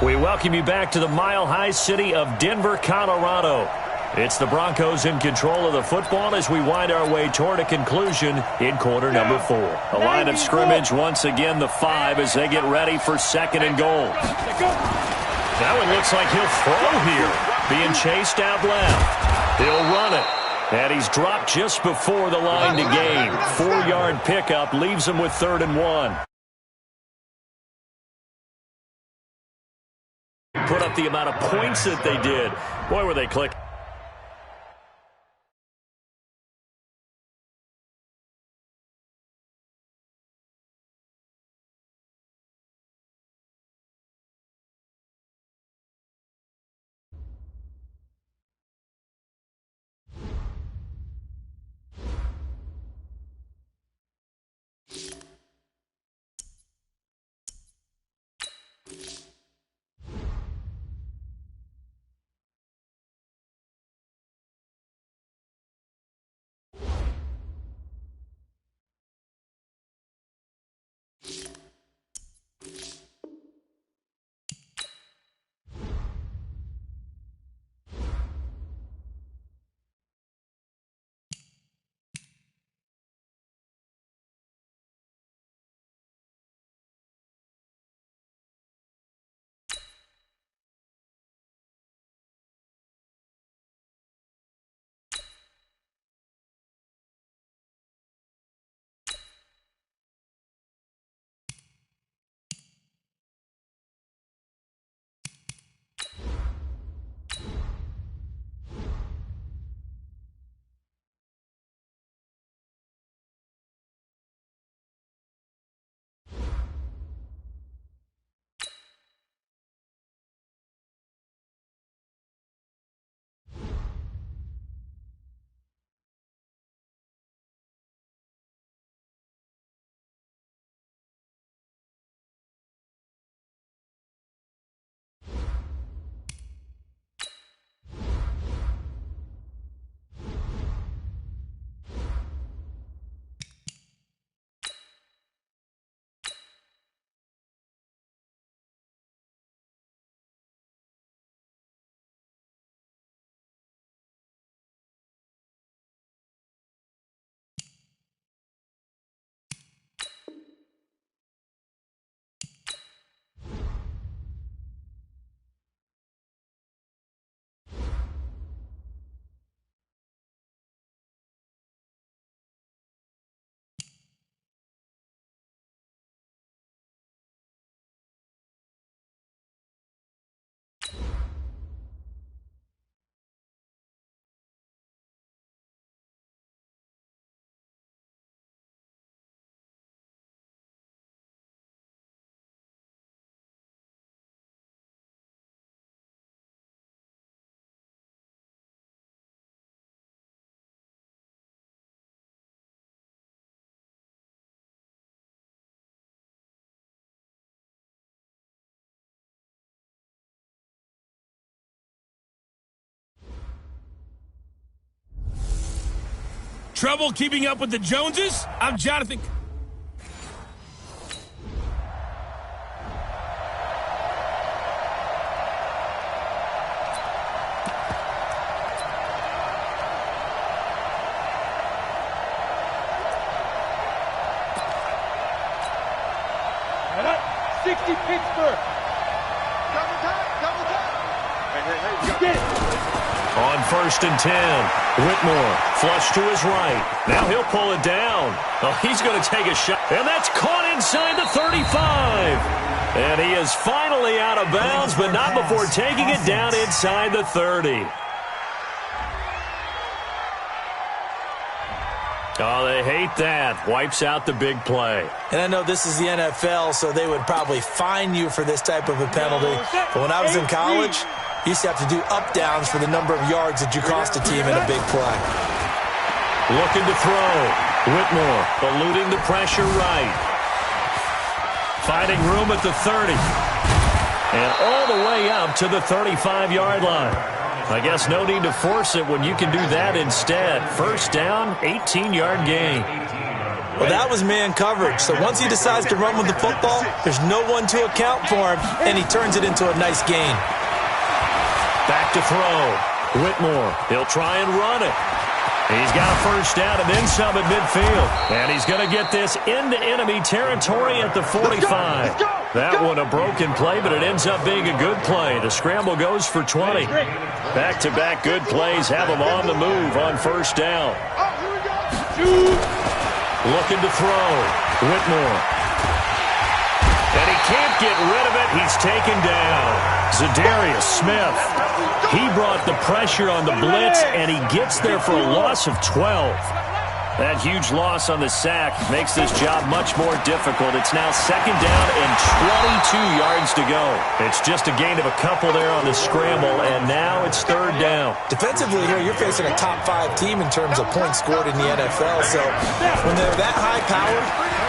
We welcome you back to the mile-high city of Denver, Colorado. It's the Broncos in control of the football as we wind our way toward a conclusion in quarter number 4. The line of scrimmage once again the 5 as they get ready for second and goal. That one looks like he'll throw here. Being chased out left. He'll run it. And he's dropped just before the line to gain. 4-yard pickup leaves him with 3rd and 1. Put up the amount of points that they did. Boy, were they clicking. Trouble keeping up with the Joneses? I'm Jonathan. Right, 60 Pittsburgh. Double time. Get it. On 1st and 10, Whitmore flush to his right. Now he'll pull it down. Oh, he's going to take a shot. And that's caught inside the 35. And he is finally out of bounds, but not before taking it down inside the 30. Oh, they hate that. Wipes out the big play. And I know this is the NFL, so they would probably fine you for this type of a penalty. But when I was in college, you used to have to do up-downs for the number of yards that you cost a team in a big play. Looking to throw. Whitmore eluding the pressure right. Finding room at the 30. And all the way up to the 35-yard line. I guess no need to force it when you can do that instead. 1st down, 18-yard gain. Well, that was man coverage. So once he decides to run with the football, there's no one to account for him, and he turns it into a nice gain. Back to throw. Whitmore, he'll try and run it. He's got a first down and then some at midfield. And he's going to get this into enemy territory at the 45. That one a broken play, but it ends up being a good play. The scramble goes for 20. Back-to-back good plays have him on the move on first down. Looking to throw. Whitmore. And he can't get rid of it. He's taken down. Za'Darius Smith. He brought the pressure on the blitz, and he gets there for a loss of 12. That huge loss on the sack makes this job much more difficult. It's now second down and 22 yards to go. It's just a gain of a couple there on the scramble, and now it's third down. Defensively here, you're facing a top-5 team in terms of points scored in the NFL, so when they're that high-powered,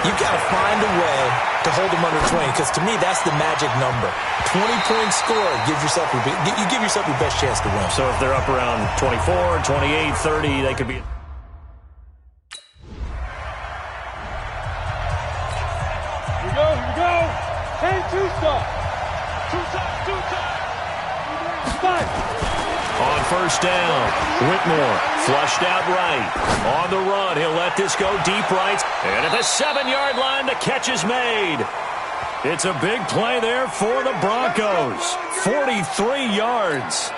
you've got to find a way to hold them under 20, because to me, that's the magic number. 20-point score gives yourself you give yourself your best chance to win. So if they're up around 24, 28, 30, they could be... Here we go. 10 two-stop. Two-stop. Five. On first down, Whitmore flushed out right. On the run, he'll let this go deep right. And at the 7-yard line, the catch is made. It's a big play there for the Broncos. 43 yards.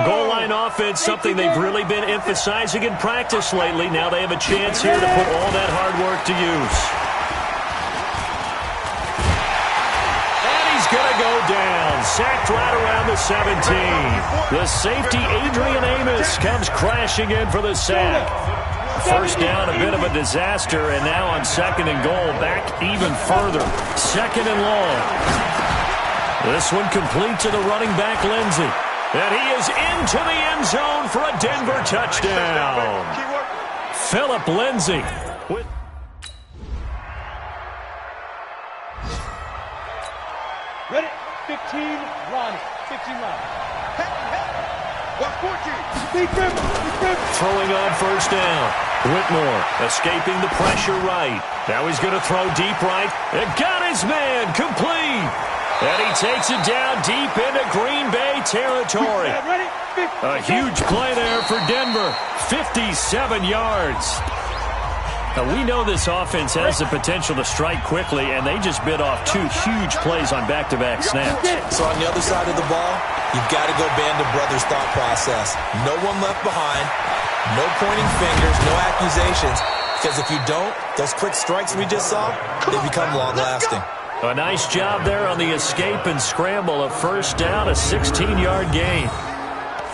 Goal line offense, something they've really been emphasizing in practice lately. Now they have a chance here to put all that hard work to use. Going to go down, sacked right around the 17. The safety, Adrian Amos, comes crashing in for the sack. First down, a bit of a disaster, and now on second and goal, back even further. Second and long. This one complete to the running back, Lindsey. And he is into the end zone for a Denver touchdown. Philip Lindsey with... Ready? 15, Ronnie. 15, Ronnie. 14. Throwing on first down. Whitmore escaping the pressure right. Now he's going to throw deep right. And got his man complete. And he takes it down deep into Green Bay territory. A huge play there for Denver. 57 yards. Now, we know this offense has the potential to strike quickly, and they just bit off 2 huge plays on back-to-back snaps. So on the other side of the ball, you've got to go band of brothers thought process. No one left behind, no pointing fingers, no accusations, because if you don't, those quick strikes we just saw, they become long-lasting. A nice job there on the escape and scramble. A first down, a 16-yard gain.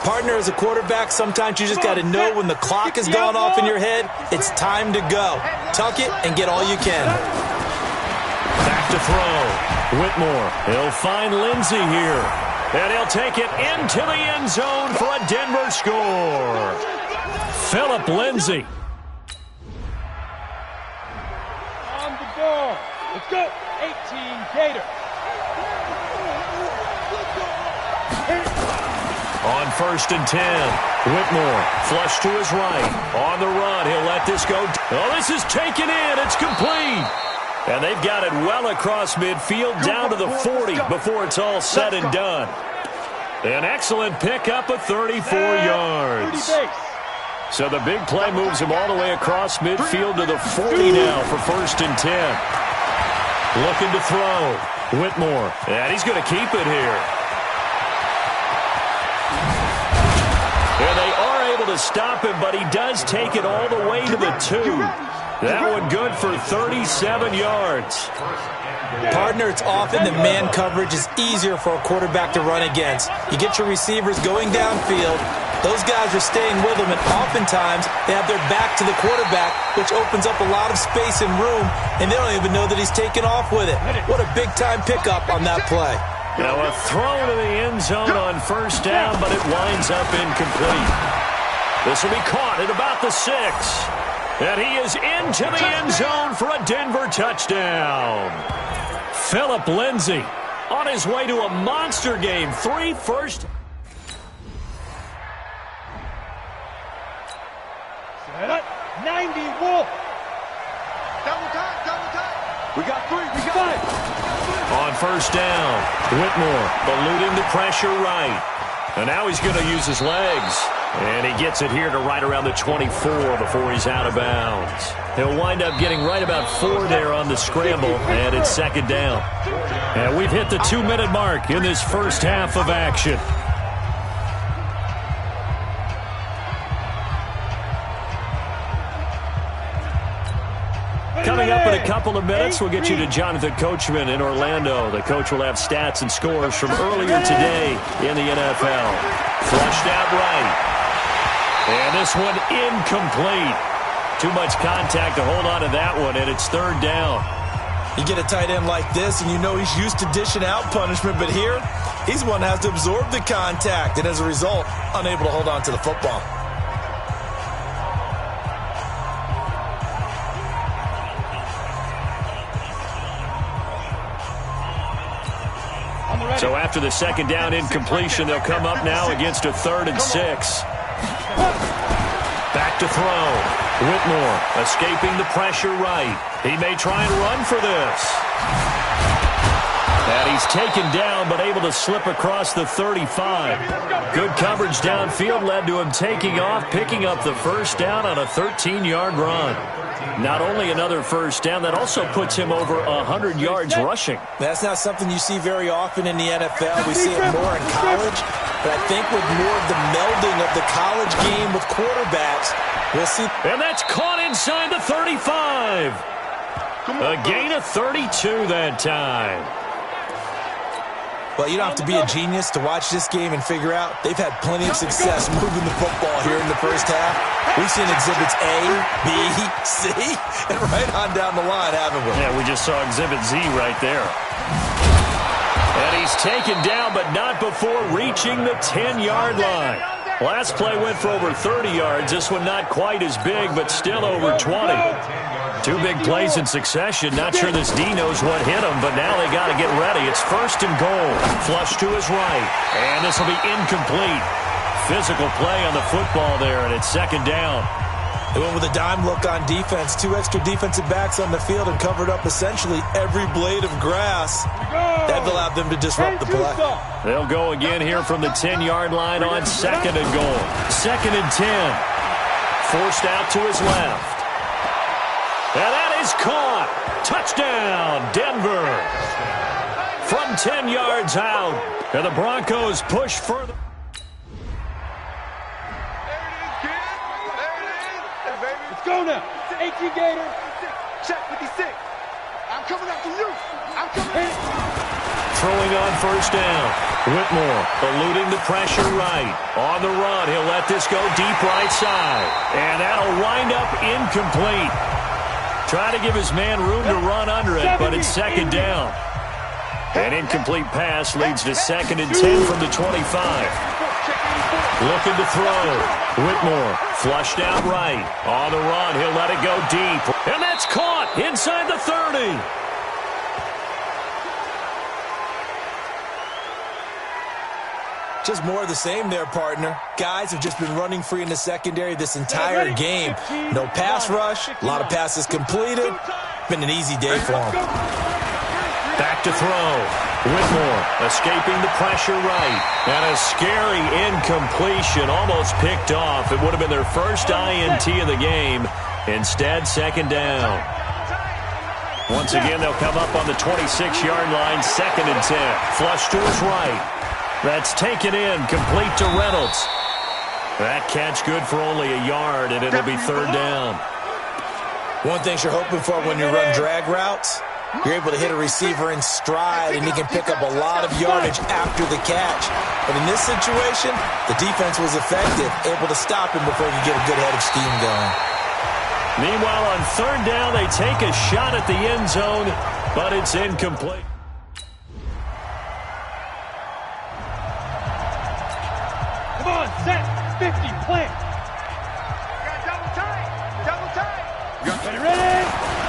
Partner, as a quarterback, sometimes you just got to know when the clock is going off in your head, it's time to go. Tuck it and get all you can. Back to throw. Whitmore, he'll find Lindsey here. And he'll take it into the end zone for a Denver score. Philip Lindsey. On the ball. Let's go. 18 Gators. On first and 10, Whitmore flush to his right. On the run, he'll let this go. Oh, this is taken in. It's complete. And they've got it well across midfield down to the 40 before it's all said and done. An excellent pickup of 34 yards. So the big play moves him all the way across midfield to the 40 now for first and 10. Looking to throw. Whitmore. And he's going to keep it here. And they are able to stop him, but he does take it all the way to the 2. That one good for 37 yards. Partner, it's often that man coverage is easier for a quarterback to run against. You get your receivers going downfield. Those guys are staying with him, and oftentimes they have their back to the quarterback, which opens up a lot of space and room, and they don't even know that he's taken off with it. What a big-time pickup on that play. Now a throw to the end zone on first down, but it winds up incomplete. This will be caught at about the 6. And he is into the end zone for a Denver touchdown. Philip Lindsey on his way to a monster game. 3 first. Set up. 90 Wolf. We got 3. We got 5. On first down, Whitmore eluding the pressure right. And now he's going to use his legs. And he gets it here to right around the 24 before he's out of bounds. He'll wind up getting right about 4 there on the scramble, and it's second down. And we've hit the 2-minute mark in this first half of action. Coming up in a couple of minutes, we'll get you to Jonathan Coachman in Orlando. The coach will have stats and scores from earlier today in the NFL. Flushed out right. And this one incomplete. Too much contact to hold on to that one, and it's third down. You get a tight end like this, and you know he's used to dishing out punishment, but here, he's one that has to absorb the contact, and as a result, unable to hold on to the football. So after the second down incompletion, they'll come up now against a 3rd and 6. Back to throw. Whitmore escaping the pressure right. He may try and run for this. And he's taken down but able to slip across the 35. Good coverage downfield led to him taking off, picking up the first down on a 13-yard run. Not only another first down, that also puts him over 100 yards rushing. That's not something you see very often in the NFL. We see it more in college. But I think with more of the melding of the college game with quarterbacks, we'll see. And that's caught inside the 35. A gain of 32 that time. Well, you don't have to be a genius to watch this game and figure out they've had plenty of success moving the football here in the first half. We've seen exhibits A, B, C, and right on down the line, haven't we? Yeah, we just saw exhibit Z right there. And he's taken down, but not before reaching the 10-yard line. Last play went for over 30 yards. This one not quite as big, but still over 20. 2 big plays in succession. Not sure this D knows what hit him, but now they got to get ready. It's 1st and goal. Flush to his right. And this will be incomplete. Physical play on the football there, and it's 2nd down. They went with a dime look on defense. 2 extra defensive backs on the field and covered up essentially every blade of grass. That allowed them to disrupt the play. They'll go again here from the 10-yard line on 2nd and goal. 2nd and 10. Forced out to his left. And that is caught. Touchdown, Denver. From 10 yards out. And the Broncos push further. Let's go now. 18 Gator. Check 56. I'm coming after you. I'm coming. Throwing on first down. Whitmore eluding the pressure right. On the run, he'll let this go deep right side. And that'll wind up incomplete. Trying to give his man room to run under it, but it's 2nd down. An incomplete pass leads to 2nd and 10 from the 25. Looking to throw. Whitmore flushed out right. On the run, he'll let it go deep. And that's caught inside the 30. Just more of the same there, partner. Guys have just been running free in the secondary this entire game. No pass rush, a lot of passes completed. Been an easy day for them. Back to throw. Whitmore escaping the pressure right. And a scary incompletion, almost picked off. It would have been their first INT of the game. Instead, 2nd down. Once again, they'll come up on the 26-yard line, 2nd and 10. Flush to his right. That's taken in, complete to Reynolds. That catch good for only a yard, and it'll be 3rd down. One thing you're hoping for when you run drag routes, you're able to hit a receiver in stride, and he can pick up a lot of yardage after the catch. But in this situation, the defense was effective, able to stop him before he could get a good head of steam going. Meanwhile, on 3rd down, they take a shot at the end zone, but it's incomplete. Come on, set. 50, plant. Double tight. Ready?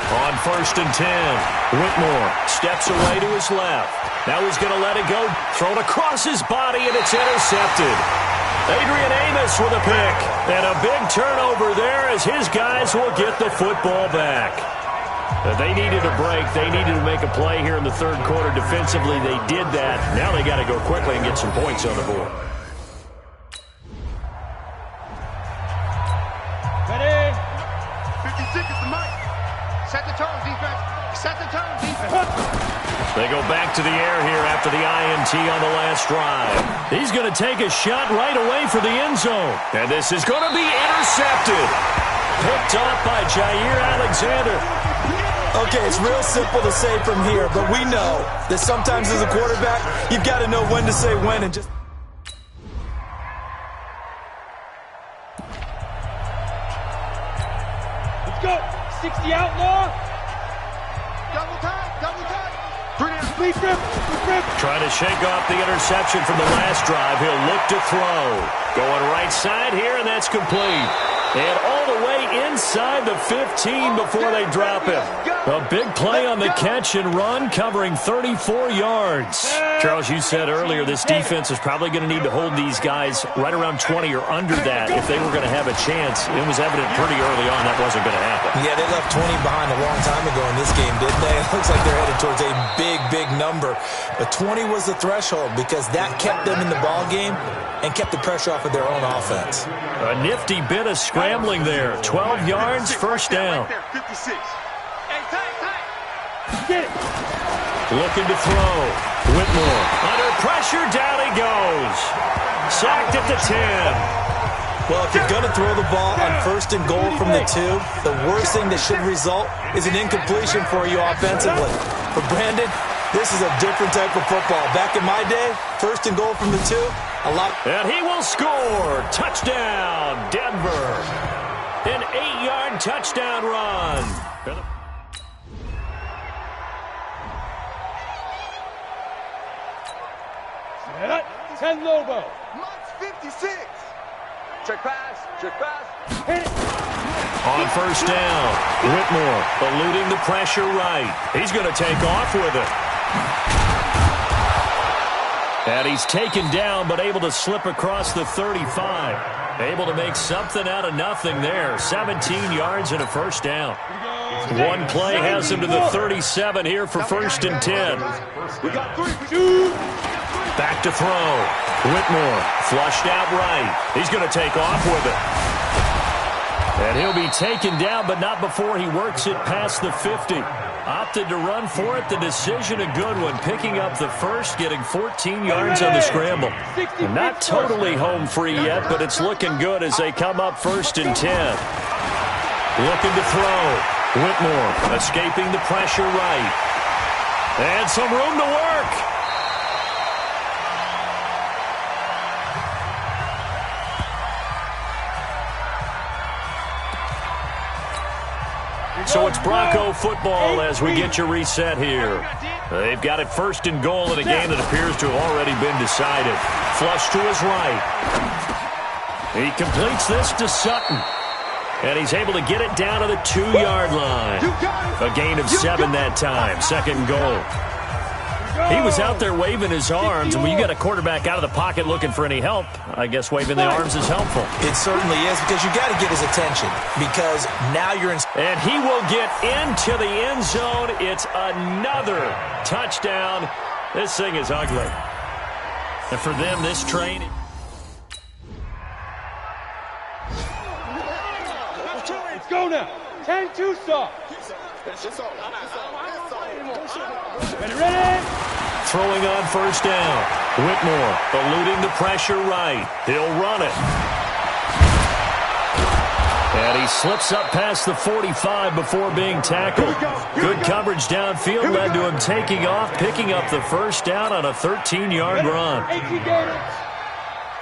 On 1st and 10, Whitmore steps away to his left. Now he's going to let it go. Thrown across his body, and it's intercepted. Adrian Amos with a pick. And a big turnover there as his guys will get the football back. They needed a break. They needed to make a play here in the third quarter. Defensively, they did that. Now they got to go quickly and get some points on the board. Ready? 56 is the mic. Set the tone, defense. Set the tone, defense. They go back to the air here after the INT on the last drive. He's going to take a shot right away for the end zone. And this is going to be intercepted. Picked off by Jair Alexander. Okay, it's real simple to say from here, but we know that sometimes as a quarterback, you've got to know when to say when and just... Let's go. 60 outlaw. Double time, double time. Bring it out. Lead grip. Trying to shake off the interception from the last drive. He'll look to throw. Going right side here, and that's complete. And all the way inside the 15 before they drop him. A big play on the catch and run, covering 34 yards. Charles, you said earlier this defense is probably going to need to hold these guys right around 20 or under that if they were going to have a chance. It was evident pretty early on that wasn't going to happen. Yeah, they left 20 behind a long time ago in this game, didn't they? It looks like they're headed towards a big number. But 20 was the threshold because that kept them in the ball game and kept the pressure off of their own offense. A nifty bit of scrambling there. 12 yards, first down. 56. Hey, tight. Get it. Looking to throw. Whitmore under pressure, down he goes. Sacked at the 10. Well, if you're going to throw the ball on first and goal from the 2, the worst thing that should result is an incompletion for you offensively. For Brandon, this is a different type of football. Back in my day, first and goal from the 2, a lot. And he will score. Touchdown, Denver. An 8-yard touchdown run. Set. 10 Lobo. Months 56. Check pass. Hit it. On first down, Whitmore eluding the pressure right. He's going to take off with it. And he's taken down, but able to slip across the 35. Able to make something out of nothing there. 17 yards and a first down. One play has him to the 37 here for first and 10. We got 3. Back to throw. Whitmore flushed out right. He's going to take off with it. And he'll be taken down, but not before he works it past the 50. Opted to run for it. The decision a good one. Picking up the first, getting 14 yards on the scramble. And not totally home free yet, but it's looking good as they come up first and 10. Looking to throw. Whitmore escaping the pressure right. And some room to work. So it's Bronco football as we get you reset here. They've got it first and goal in a game that appears to have already been decided. Flush to his right. He completes this to Sutton. And he's able to get it down to the 2-yard line. A gain of 7 that time. Second and goal. He was out there waving his arms, and when you got a quarterback out of the pocket looking for any help, I guess waving the arms is helpful. It certainly is, because you got to get his attention, because now you're in. And he will get into the end zone. It's another touchdown. This thing is ugly. And for them, this train. Let's go now. 10-2 soft. Ready? Throwing on first down. Whitmore eluding the pressure right. He'll run it. And he slips up past the 45 before being tackled. Good coverage downfield led to him taking off, picking up the first down on a 13-yard run.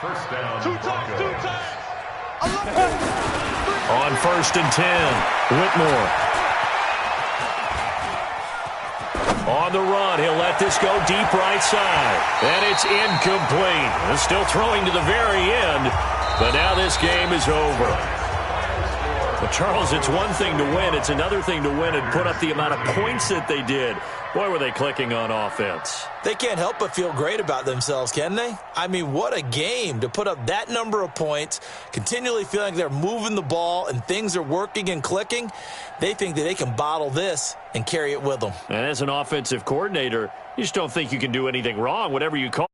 First down. 2 times. On first and 10, Whitmore. On the run, he'll let this go deep right side. And it's incomplete. He's still throwing to the very end, but now this game is over. Well, Charles, it's one thing to win. It's another thing to win and put up the amount of points that they did. Boy, were they clicking on offense. They can't help but feel great about themselves, can they? I mean, what a game to put up that number of points, continually feeling like they're moving the ball and things are working and clicking. They think that they can bottle this and carry it with them. And as an offensive coordinator, you just don't think you can do anything wrong, whatever you call.